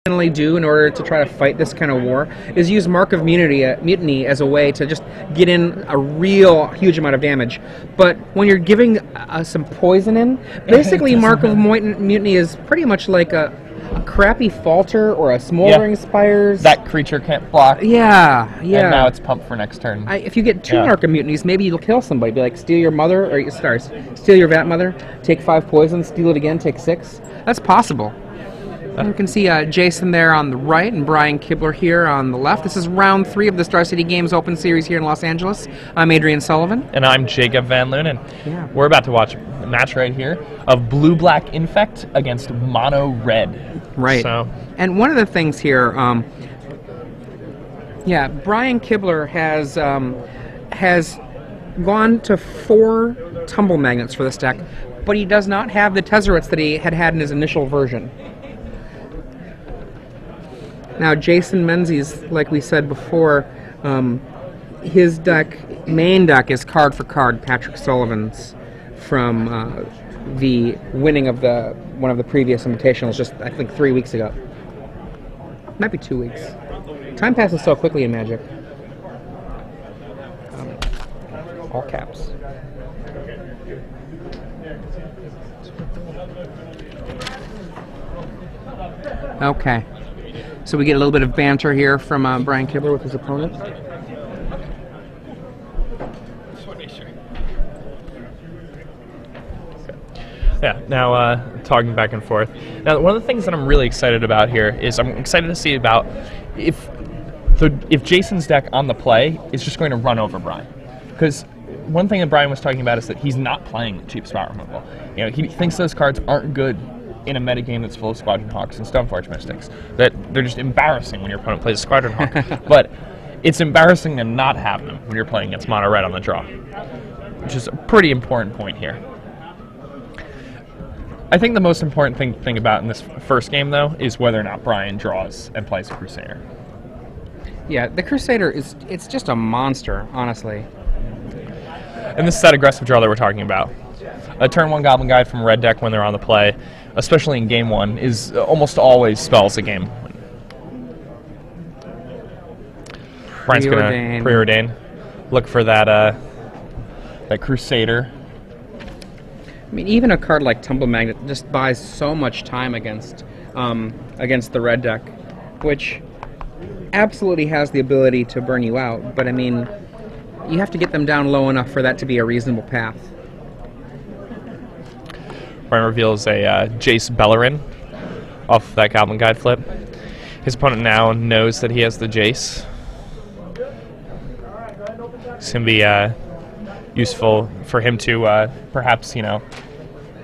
do in order to try to fight this kind of war is use Mark of Mutiny as a way to just get in a real huge amount of damage. But when you're giving some poison in, basically Mark of Mutiny is pretty much like a crappy Falter or a Smoldering Spires. That creature can't block. Yeah. And now it's pumped for next turn. If you get two Mark of Mutinies, maybe you'll kill somebody. Be like, steal your mother, or steal your Vat Mother, take 5 poison, steal it again, take 6. That's possible. You can see Jason there on the right and Brian Kibler here on the left. This is round 3 of the Star City Games Open Series here in Los Angeles. I'm Adrian Sullivan. And I'm Jacob Van Lunen. Yeah. We're about to watch a match right here of Blue-Black Infect against Mono Red. Right. So. And one of the things here, Brian Kibler has gone to 4 Tumble Magnets for this deck, but he does not have the Tezzerets that he had in his initial version. Now, Jason Menzies, like we said before, his main deck is card for card Patrick Sullivan's from the winning of one of the previous invitationals just, I think, 3 weeks ago. Might be 2 weeks. Time passes so quickly in Magic. All caps. Okay. So we get a little bit of banter here from Brian Kibler with his opponent. Yeah, now talking back and forth. Now, one of the things that I'm really excited about here is I'm excited to see about if Jason's deck on the play is just going to run over Brian. Because one thing that Brian was talking about is that he's not playing cheap spot removal. You know, he thinks those cards aren't good in a metagame that's full of Squadron Hawks and Stoneforge Mystics. That they're just embarrassing when your opponent plays a Squadron Hawk. But it's embarrassing to not have them when you're playing against Mono Red on the draw, which is a pretty important point here. I think the most important thing about in this first game, though, is whether or not Brian draws and plays a Crusader. Yeah, the Crusader it's just a monster, honestly. And this is that aggressive draw that we're talking about. A turn 1 Goblin Guide from a red deck when they're on the play, especially in game 1, is almost always spells a game. Brian's going to preordain. Look for that Crusader. I mean, even a card like Tumble Magnet just buys so much time against the red deck, which absolutely has the ability to burn you out. But I mean, you have to get them down low enough for that to be a reasonable path. Brian reveals a Jace Bellerin off that Goblin Guide flip. His opponent now knows that he has the Jace. It's going to be useful for him to perhaps,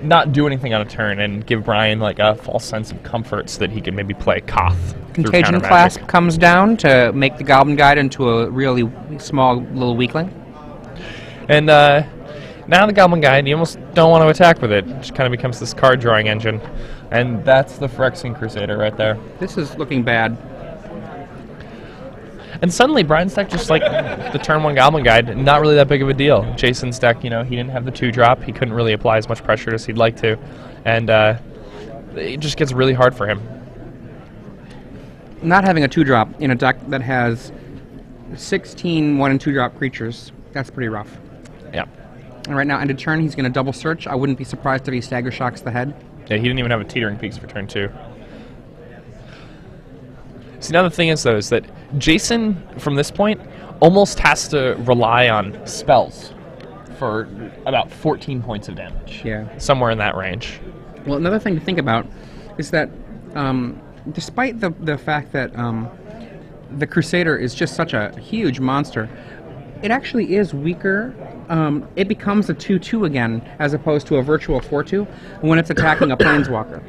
not do anything on a turn and give Brian like a false sense of comfort so that he can maybe play Koth. Contagion Clasp comes down to make the Goblin Guide into a really small little weakling. And now the Goblin Guide, you almost don't want to attack with it. It just kind of becomes this card drawing engine. And that's the Phyrexian Crusader right there. This is looking bad. And suddenly Brian's deck, just like the turn 1 Goblin Guide, not really that big of a deal. Jason's deck, he didn't have the 2-drop. He couldn't really apply as much pressure as he'd like to. And it just gets really hard for him. Not having a 2-drop in a deck that has 16 1- and 2-drop creatures, that's pretty rough. Yeah. And right now, end of turn, he's going to double search. I wouldn't be surprised if he Stagger Shocks the head. Yeah, he didn't even have a Teetering Peaks for turn 2. See, now the thing is, though, is that Jason, from this point, almost has to rely on spells for about 14 points of damage. Yeah. Somewhere in that range. Well, another thing to think about is that despite the fact that the Crusader is just such a huge monster, it actually is weaker. It becomes a 2/2 again, as opposed to a virtual 4/2 when it's attacking a Planeswalker.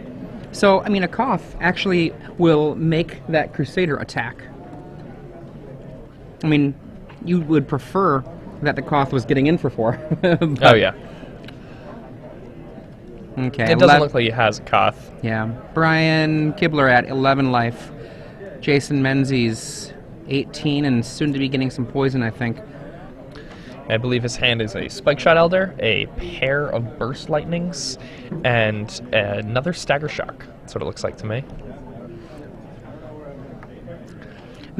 So, I mean, a Koth actually will make that Crusader attack. I mean, you would prefer that the Koth was getting in for 4. Oh, yeah. Okay. It doesn't look like he has a Koth. Yeah. Brian Kibler at 11 life. Jason Menzies, 18, and soon to be getting some poison, I think. I believe his hand is a Spike Shot Elder, a pair of Burst Lightnings, and another Stagger Shock. That's what it looks like to me.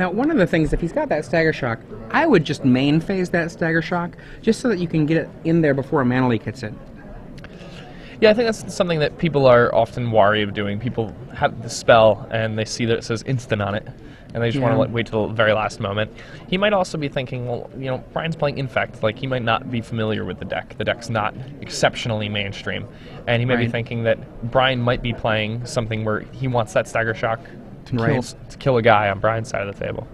Now, one of the things, if he's got that Stagger Shock, I would just main phase that Stagger Shock, just so that you can get it in there before a Mana Leak hits it. Yeah, I think that's something that people are often wary of doing. People have the spell, and they see that it says instant on it, and they just want to wait till the very last moment. He might also be thinking, well, you know, Brian's playing Infect. Like, he might not be familiar with the deck. The deck's not exceptionally mainstream. And he may be thinking that Brian might be playing something where he wants that Stagger Shock to kill a guy on Brian's side of the table.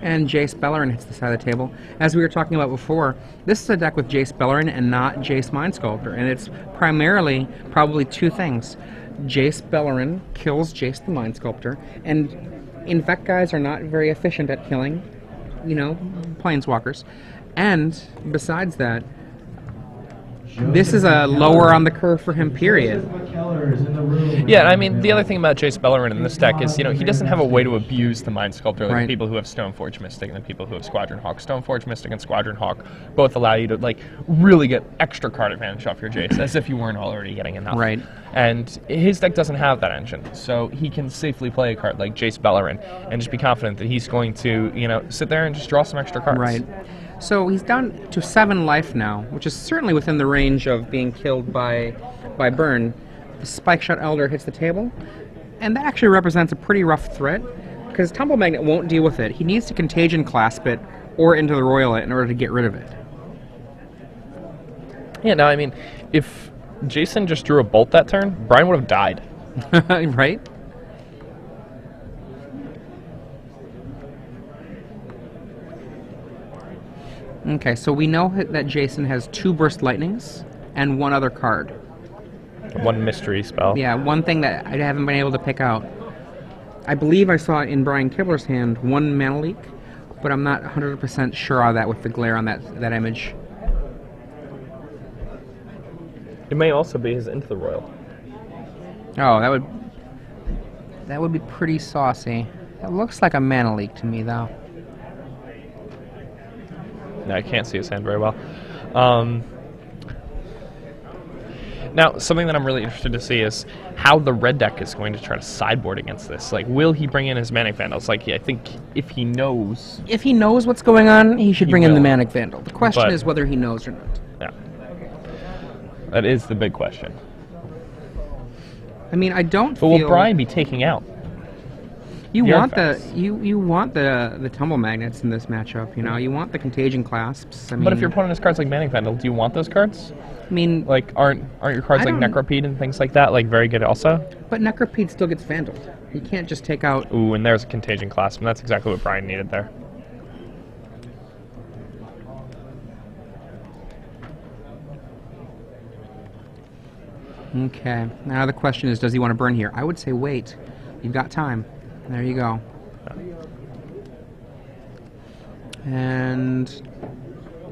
And Jace Beleren hits the side of the table. As we were talking about before, this is a deck with Jace Beleren and not Jace Mind Sculptor, and it's primarily probably two things. Jace Beleren kills Jace the Mind Sculptor, and Infect guys are not very efficient at killing, you know, Planeswalkers. And besides that, this is a lower on the curve for him, period. Yeah, I mean, the other thing about Jace Beleren in this deck is, you know, he doesn't have a way to abuse the Mind Sculptor like the people who have Stoneforge Mystic and the people who have Squadron Hawk. Stoneforge Mystic and Squadron Hawk both allow you to, like, really get extra card advantage off your Jace, as if you weren't already getting enough. Right. And his deck doesn't have that engine, so he can safely play a card like Jace Beleren and just be confident that he's going to, you know, sit there and just draw some extra cards. Right. So he's down to 7 life now, which is certainly within the range of being killed by burn. The Spike Shot Elder hits the table, and that actually represents a pretty rough threat, because Tumble Magnet won't deal with it. He needs to Contagion Clasp it or into the Royal it in order to get rid of it. Yeah, no, I mean, if Jason just drew a bolt that turn, Brian would have died. Right? Okay, so we know that Jason has 2 Burst Lightnings and 1 other card. 1 mystery spell. Yeah, one thing that I haven't been able to pick out. I believe I saw in Brian Kibler's hand 1 Mana Leak, but I'm not 100% sure on that with the glare on that image. It may also be his Into the Royal. Oh, that would be pretty saucy. It looks like a Mana Leak to me, though. No, I can't see his hand very well. Now, something that I'm really interested to see is how the red deck is going to try to sideboard against this. Like, will he bring in his Manic Vandals? Like, I think if he knows... If he knows what's going on, he should bring in the Manic Vandal. The question is whether he knows or not. Yeah. That is the big question. I mean, I don't feel... But will Brian be taking out? You want the Tumble Magnets in this matchup, you know? You want the Contagion Clasps. I mean, but if your opponent has cards like Manic Vandal, do you want those cards? I mean... Like, aren't your cards like Necropede and things like that, like, very good also? But Necropede still gets Vandaled. You can't just take out... Ooh, and there's a Contagion Clasp, and that's exactly what Brian needed there. Okay. Now the question is, does he want to burn here? I would say wait. You've got time. There you go. And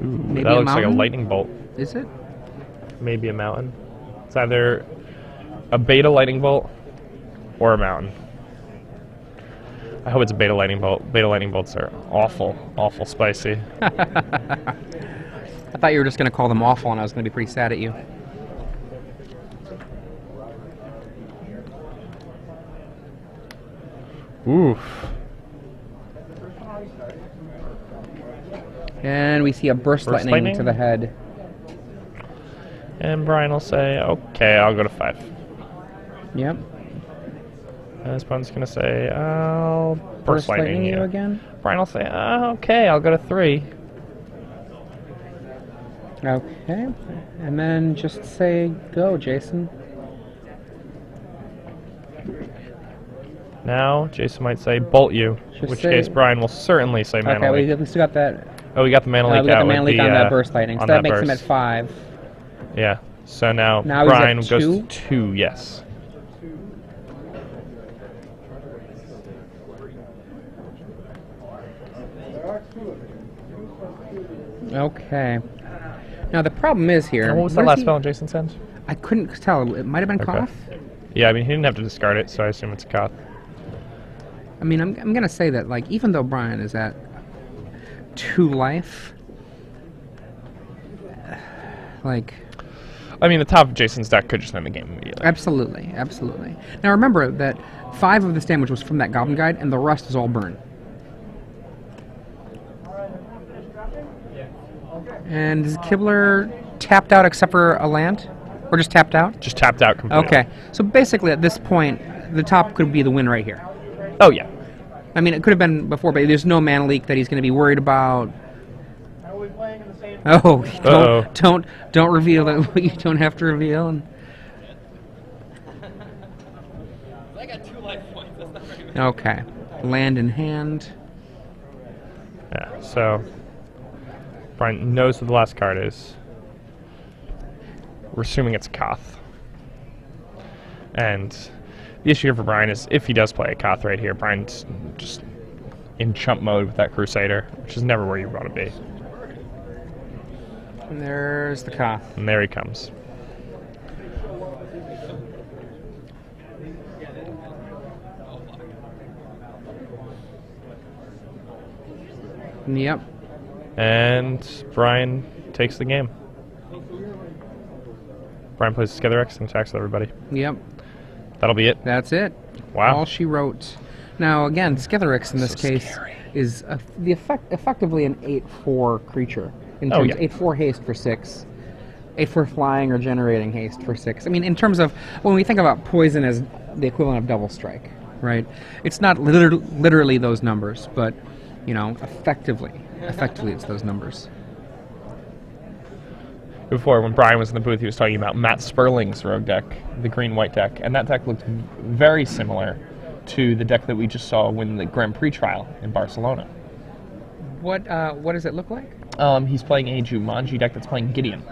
maybe that looks like a lightning bolt. Is it? Maybe a mountain. It's either a beta lightning bolt or a mountain. I hope it's a beta lightning bolt. Beta lightning bolts are awful, awful spicy. I thought you were just going to call them awful, and I was going to be pretty sad at you. Oof. And we see a burst lightning to the head. And Brian will say, okay, I'll go to 5. Yep. And his opponent's going to say, I'll burst lightning you again. Brian will say, okay, I'll go to 3. Okay. And then just say, go, Jason. Now, Jason might say, bolt you, in which case Brian will certainly say Mana Leak. Okay, we still got that. Oh, we got the Mana Leak we got the Mana Leak on that burst lightning, so that makes him at 5. Yeah, so now Brian goes to 2, yes. Okay. Now the problem is here... What was that last spell in Jason's hand? I couldn't tell. It might have been Koth. Yeah, I mean, he didn't have to discard it, so I assume it's Koth. I mean, I'm going to say that, like, even though Brian is at 2 life, like... I mean, the top of Jason's deck could just end the game immediately. Absolutely, absolutely. Now remember that 5 of this damage was from that Goblin Guide, and the rest is all burn. And is Kibler tapped out except for a land? Or just tapped out? Just tapped out completely. Okay. So basically at this point, the top could be the win right here. Oh, yeah. I mean, it could have been before, but there's no mana leak that he's going to be worried about. Are we playing in the same? Oh, don't reveal that you don't have to reveal. And... I got 2 life points. That's not very good. Okay, land in hand. Yeah. So Brian knows what the last card is. We're assuming it's Koth. And the issue here for Brian is if he does play a Koth right here, Brian's just in chump mode with that Crusader, which is never where you want to be. And there's the Koth. And there he comes. Yep. And Brian takes the game. Brian plays Skithirex and attacks with everybody. Yep. That'll be it. That's it. Wow. All she wrote. Now, again, Skithirex in this So case scary. is effectively an 8/4 creature. In Oh, terms yeah. 8/4 haste for 6. 8/4 flying or generating haste for 6. I mean, in terms of when we think about poison as the equivalent of double strike, right? It's not literally those numbers, but, you know, effectively it's those numbers. Before, when Brian was in the booth, he was talking about Matt Sperling's rogue deck, the green-white deck, and that deck looked very similar to the deck that we just saw win the Grand Prix trial in Barcelona. What does it look like? He's playing a Jumanji deck that's playing Gideon.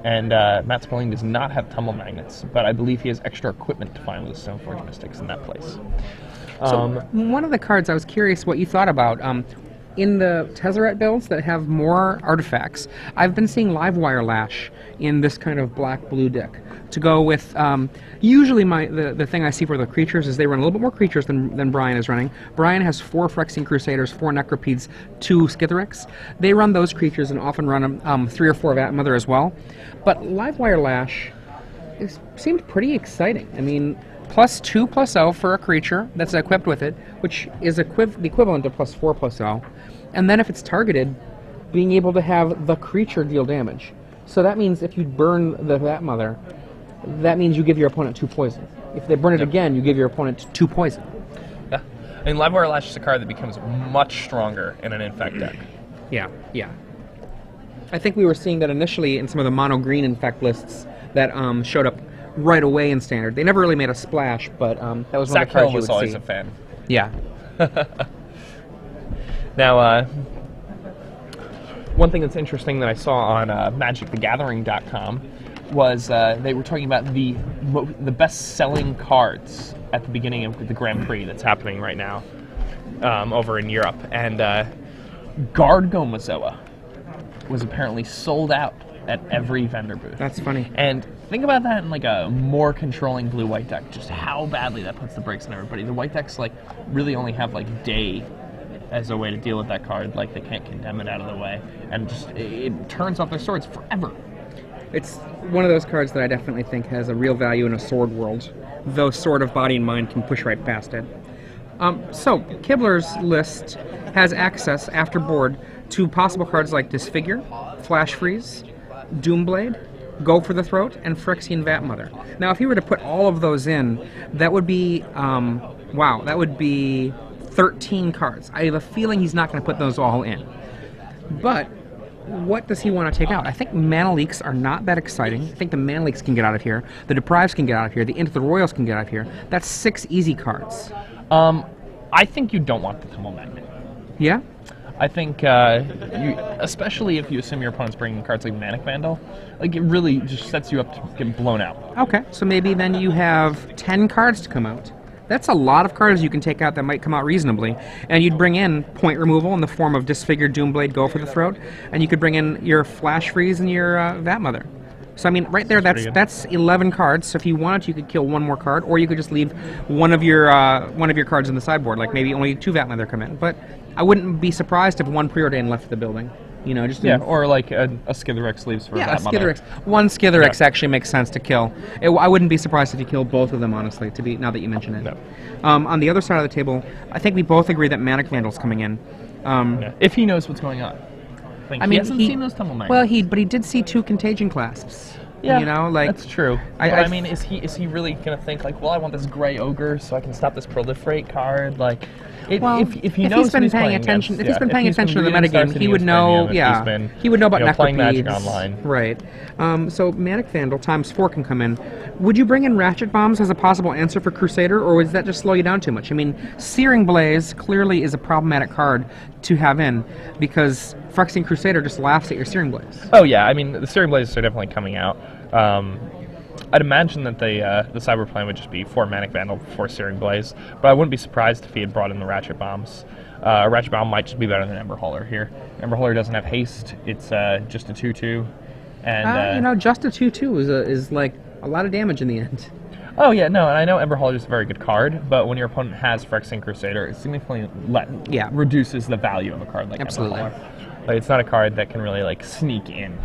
And Matt Sperling does not have Tumble Magnets, but I believe he has extra equipment to find with the Stoneforge Mystics in that place. So one of the cards I was curious what you thought about. In the Tezzeret builds that have more artifacts, I've been seeing Livewire Lash in this kind of black-blue deck to go with. Usually, the thing I see for the creatures is they run a little bit more creatures than Brian is running. Brian has 4 Phyrexian Crusaders, 4 Necropedes, 2 Skithirex. They run those creatures and often run 3 or 4 Vat Mother as well. But Livewire Lash seemed pretty exciting. I mean, +2/+0 for a creature that's equipped with it, which is the equivalent to +4/+0. And then if it's targeted, being able to have the creature deal damage. So that means if you burn the Vat Mother, that means you give your opponent 2 poison. If they burn it again, you give your opponent 2 poison. Yeah. I mean, Livewire Lash is a card that becomes much stronger in an Infect deck. Yeah. I think we were seeing that initially in some of the mono-green Infect lists that showed up right away in Standard. They never really made a splash, but that was one of the Zach cards Hill you was would always see. a fan. Yeah. Now, one thing that's interesting that I saw on MagicTheGathering.com was they were talking about the best-selling cards at the beginning of the Grand Prix that's happening right now over in Europe. And Guard Gomazoa was apparently sold out at every vendor booth. That's funny. And think about that in like a more controlling blue-white deck, just how badly that puts the brakes on everybody. The white decks like really only have like Day as a way to deal with that card, like they can't condemn it out of the way, and just it turns off their swords forever. It's one of those cards that I definitely think has a real value in a sword world, though Sword of Body and Mind can push right past it. So, Kibler's list has access, after board, to possible cards like Disfigure, Flash Freeze, Doomblade, Go for the Throat, and Phyrexian Vat Mother. Now, if he were to put all of those in, that would be, wow, that would be 13 cards. I have a feeling he's not going to put those all in. But what does he want to take out? I think mana leaks are not that exciting. I think the mana leaks can get out of here. The Deprives can get out of here. The Into the Royals can get out of here. That's 6 easy cards. I think you don't want the Tumble Magnet. Yeah? I think, especially if you assume your opponent's bringing cards like Manic Vandal, like it really just sets you up to get blown out. Okay, so maybe then you have 10 cards to come out. That's a lot of cards you can take out that might come out reasonably. And you'd bring in point removal in the form of Disfigured, Doomblade, Go for the Throat, and you could bring in your Flash Freeze and your Vat Mother. So I mean, right there, that's 11 cards. So if you wanted, you could kill one more card, or you could just leave one of your cards in the sideboard, like maybe only 2 Vat Mother come in. But I wouldn't be surprised if 1 Preordain left the building. You know, just or like a Skithirex leaves for a Vat Mother. Skithirex. One Skithirex actually makes sense to kill. I wouldn't be surprised if you killed both of them, honestly. Now that you mention it. No. On the other side of the table, I think we both agree that Manic Vandal's coming in. If he knows what's going on. think I he mean, hasn't seen those Tumble Mines. Well, but he did see 2 contagion clasps. Yeah, you know, like that's true. I But I mean, is he really gonna think like, well, I want this gray ogre so I can stop this proliferate card? Like, well, if he if knows he's been who he's paying playing attention, against, if he's been if paying he's been attention to the reading Star metagame, City he would against know. Premium, if Yeah, he's been, he would know about playing Magic Necropedes. Online. Right. So Manic Vandal ×4 can come in. Would you bring in Ratchet Bombs as a possible answer for Crusader, or would that just slow you down too much? I mean, Searing Blaze clearly is a problematic card to have in because Phyrexian Crusader just laughs at your Searing Blaze. Oh yeah, I mean the Searing Blazes are definitely coming out. I'd imagine that the Cyber plan would just be 4 Manic Vandal, 4 Searing Blaze, but I wouldn't be surprised if he had brought in the Ratchet Bombs. Ratchet Bomb might just be better than Ember Hauler here. Ember Hauler doesn't have haste; it's just a 2/2, and you know, just a 2/2 is like a lot of damage in the end. Oh yeah, no, and I know Ember Hauler is a very good card, but when your opponent has Phyrexian Crusader, it significantly reduces the value of a card like Absolutely. Ember Hauler. Like, it's not a card that can really like sneak in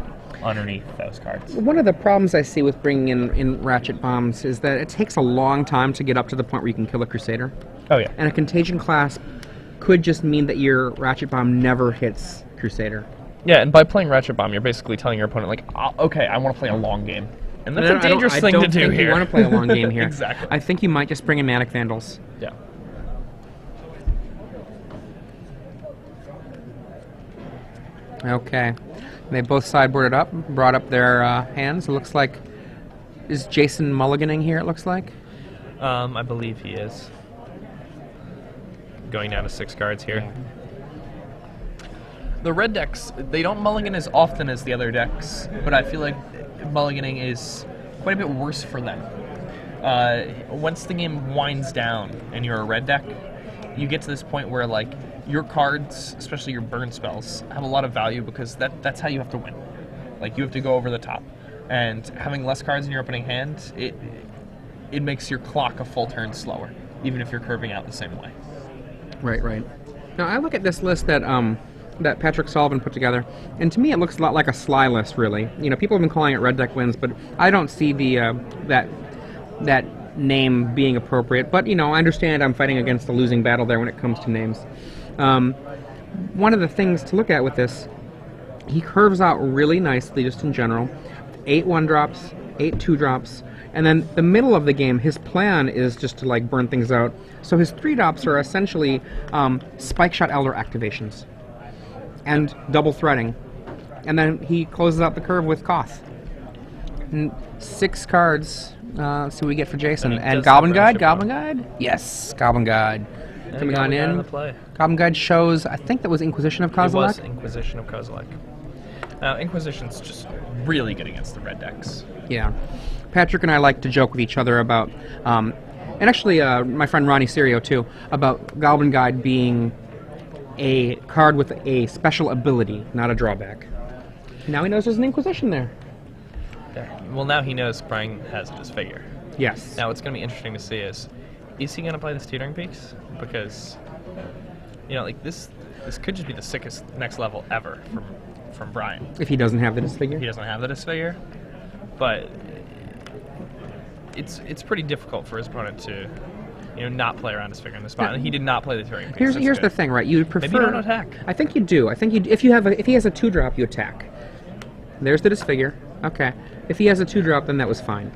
underneath those cards. One of the problems I see with bringing in Ratchet Bombs is that it takes a long time to get up to the point where you can kill a Crusader. Oh yeah. And a Contagion Clasp could just mean that your Ratchet Bomb never hits Crusader. Yeah, and by playing Ratchet Bomb, you're basically telling your opponent, like, okay, I want to play a long game. And that's a dangerous thing to do here. I don't think you want to play a long game here. Exactly. I think you might just bring in Manic Vandals. Yeah. Okay. They both sideboarded up, brought up their hands. It looks like... Is Jason mulliganing here, it looks like? I believe he is. Going down to 6 cards here. Yeah. The red decks, they don't mulligan as often as the other decks, but I feel like mulliganing is quite a bit worse for them. Once the game winds down and you're a red deck, you get to this point where like your cards, especially your burn spells, have a lot of value because that's how you have to win. Like, you have to go over the top. And having less cards in your opening hand, it makes your clock a full turn slower, even if you're curving out the same way. Right. Now, I look at this list that Patrick Sullivan put together, and to me it looks a lot like a Sly list, really. You know, people have been calling it Red Deck Wins, but I don't see the that name being appropriate. But, you know, I understand I'm fighting against a losing battle there when it comes to names. One of the things to look at with this, he curves out really nicely just in general. 8 1-drops, 8 2-drops, and then the middle of the game, his plan is just to like burn things out. So his 3-drops are essentially Spike Shot Elder activations and double threading. And then he closes out the curve with Koth. And 6 cards, see what we get for Jason. And Goblin Guide? Yes, Goblin Guide. Coming on in. Goblin Guide shows, I think that was Inquisition of Kozilek. It was Inquisition of Kozilek. Now, Inquisition's just really good against the red decks. Yeah. Patrick and I like to joke with each other about, and actually my friend Ronnie Serio too, about Goblin Guide being a card with a special ability, not a drawback. Now he knows there's an Inquisition there. Well, now he knows Brian has a disfigure. Yes. Now, what's going to be interesting to see is he going to play this Teetering Peaks? Because, you know, like this could just be the sickest next level ever from Brian. If he doesn't have the disfigure? He doesn't have the disfigure, but it's pretty difficult for his opponent to, you know, not play around disfigure in the spot. And he did not play the Teetering Peaks. Here's the thing, right? You prefer. Maybe you don't attack. I think you do. I think if he has a 2-drop, you attack. There's the disfigure. Okay. If he has a 2-drop, then that was fine.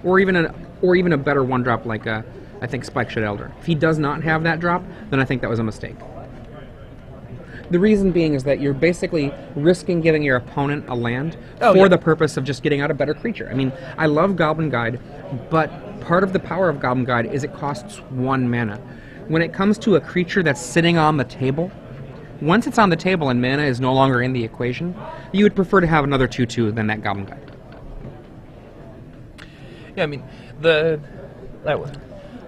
Or even a better 1-drop like I think Spike Shot Elder. If he does not have that drop, then I think that was a mistake. The reason being is that you're basically risking giving your opponent a land for the purpose of just getting out a better creature. I mean, I love Goblin Guide, but part of the power of Goblin Guide is it costs 1 mana. When it comes to a creature that's sitting on the table, once it's on the table and mana is no longer in the equation, you would prefer to have another 2/2 than that Goblin Guide. Yeah, I mean, the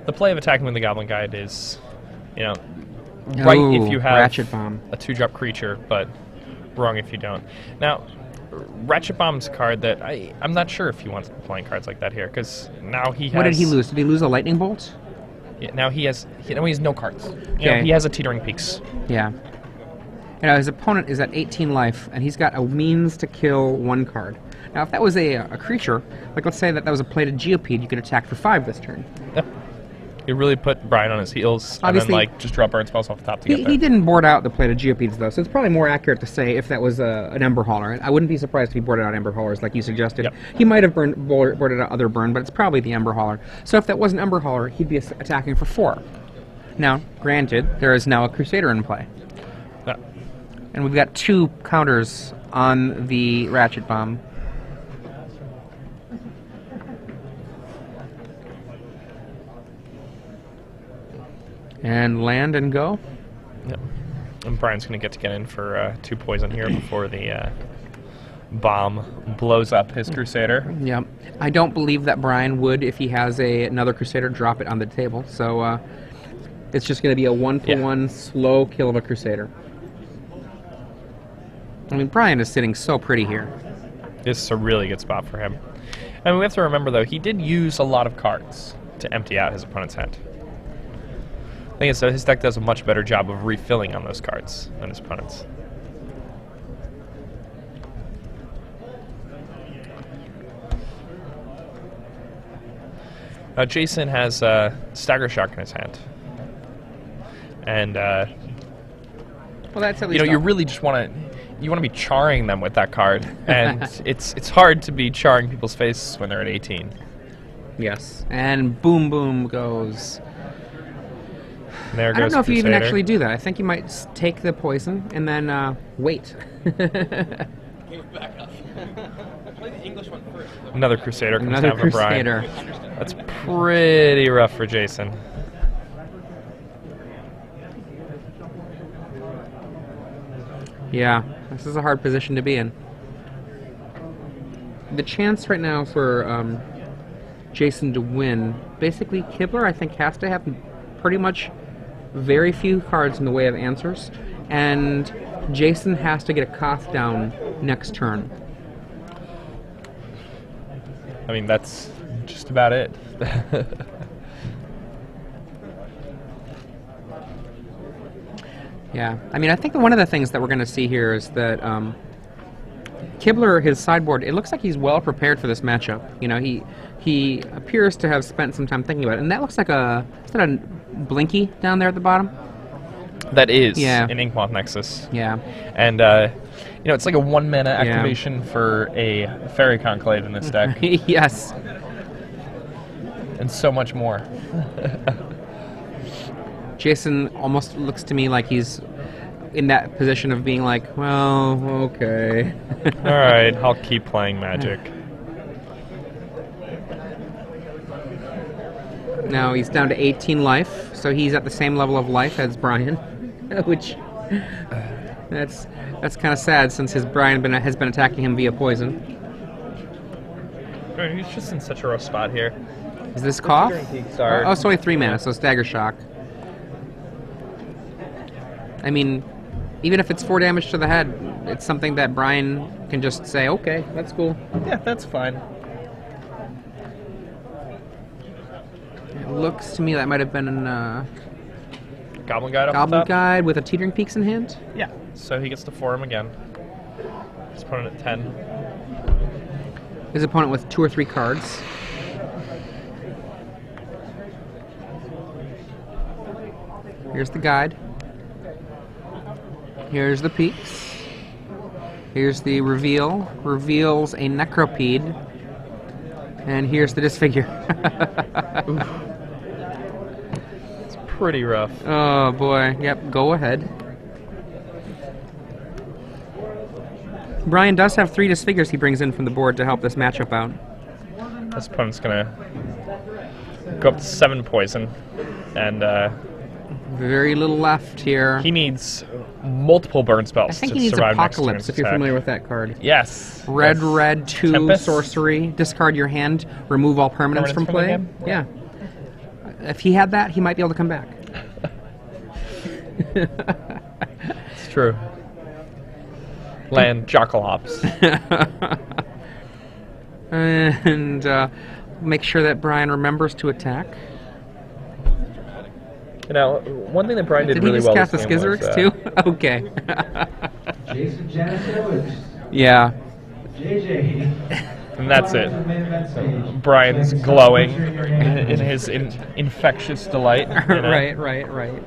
play of attacking with the Goblin Guide is, you know, right if you have Ratchet Bomb. a 2-drop creature, but wrong if you don't. Now, Ratchet Bomb's a card that I'm not sure if he wants to be playing cards like that here, because now he has... What did he lose? Did he lose a Lightning Bolt? Yeah, now he has no cards. You know, Okay. he has a Teetering Peaks. Yeah. You know, his opponent is at 18 life, and he's got a means to kill 1 card. Now, if that was a creature, like let's say that was a plated Geopede, you could attack for 5 this turn. Yep. It really put Brian on his heels, Obviously, and then just draw burn spells off the top to get there. He didn't board out the plate of Geopedes, though, so it's probably more accurate to say if that was an Ember Hauler. I wouldn't be surprised if he boarded out Ember Haulers like you suggested. Yep. He might have boarded out other burn, but it's probably the Ember Hauler. So if that was an Ember Hauler, he'd be attacking for 4. Now, granted, there is now a Crusader in play. Yeah. And we've got 2 counters on the Ratchet Bomb. And land and go. Yep. And Brian's going to get in for 2 poison here before the bomb blows up his Crusader. Yeah. I don't believe that Brian would, if he has another Crusader, drop it on the table. So it's just going to be a 1-for-1 slow kill of a Crusader. I mean, Brian is sitting so pretty here. This is a really good spot for him. And we have to remember, though, he did use a lot of cards to empty out his opponent's hand. I think his deck does a much better job of refilling on those cards than his opponent's. Now Jason has Stagger Shock in his hand, and well, that's at least you really just want to be charring them with that card, and it's hard to be charring people's faces when they're at 18. Yes, and boom, boom goes. There goes I don't know if you even Crusader. actually do that. I think you might take the poison and then wait. Another Crusader comes Another down for Brian. Crusader. That's pretty rough for Jason. Yeah, this is a hard position to be in. The chance right now for Jason to win, basically Kibler, I think, has to have pretty much very few cards in the way of answers, and Jason has to get a Koth down next turn. I mean, that's just about it. Yeah, I mean, I think that one of the things that we're going to see here is that Kibler, his sideboard, it looks like he's well prepared for this matchup. You know, he appears to have spent some time thinking about it, and that looks like is that a Blinky down there at the bottom? That is Yeah. an Inkmoth Nexus. Yeah. And, it's like a 1-mana activation for a Fairy Conclave in this deck. Yes. And so much more. Jason almost looks to me like he's in that position of being like, well, okay. Alright, I'll keep playing Magic. Now he's down to 18 life, so he's at the same level of life as Brian, which that's kind of sad since his Brian has been attacking him via poison. He's just in such a rough spot here. Is this Koth? Sorry. Oh, it's only 3 mana, so Stagger Shock. I mean, even if it's 4 damage to the head, it's something that Brian can just say, okay, that's cool. Yeah, that's fine. It looks to me that might have been a Goblin Guide up Goblin top? Guide with a Teetering Peaks in hand. Yeah, so he gets to 4 him again. His opponent at 10. His opponent with 2 or 3 cards. Here's the guide. Here's the peaks. Here's the reveal. Reveals a Necropede. And here's the disfigure. It's pretty rough. Oh boy. Yep, go ahead. Brian does have 3 disfigures he brings in from the board to help this matchup out. This opponent's gonna go up to 7 poison, and Very little left here. he needs multiple burn spells I think to he needs survive next Apocalypse, turn's if you're attack. familiar with that card. Yes. Red, Yes. red, 2 Tempest? sorcery. Discard your hand. Remove all permanents Permanents from from the play. game? Yeah. If he had that, he might be able to come back. It's true. Land Jockalops. And make sure that Brian remembers to attack. Now, one thing that Brian did Did really he just well cast the this game was, Skizerix too? Okay. Jason Genesowicz. Yeah. JJ. And that's it. Brian's glowing in his infectious delight. You know? Right.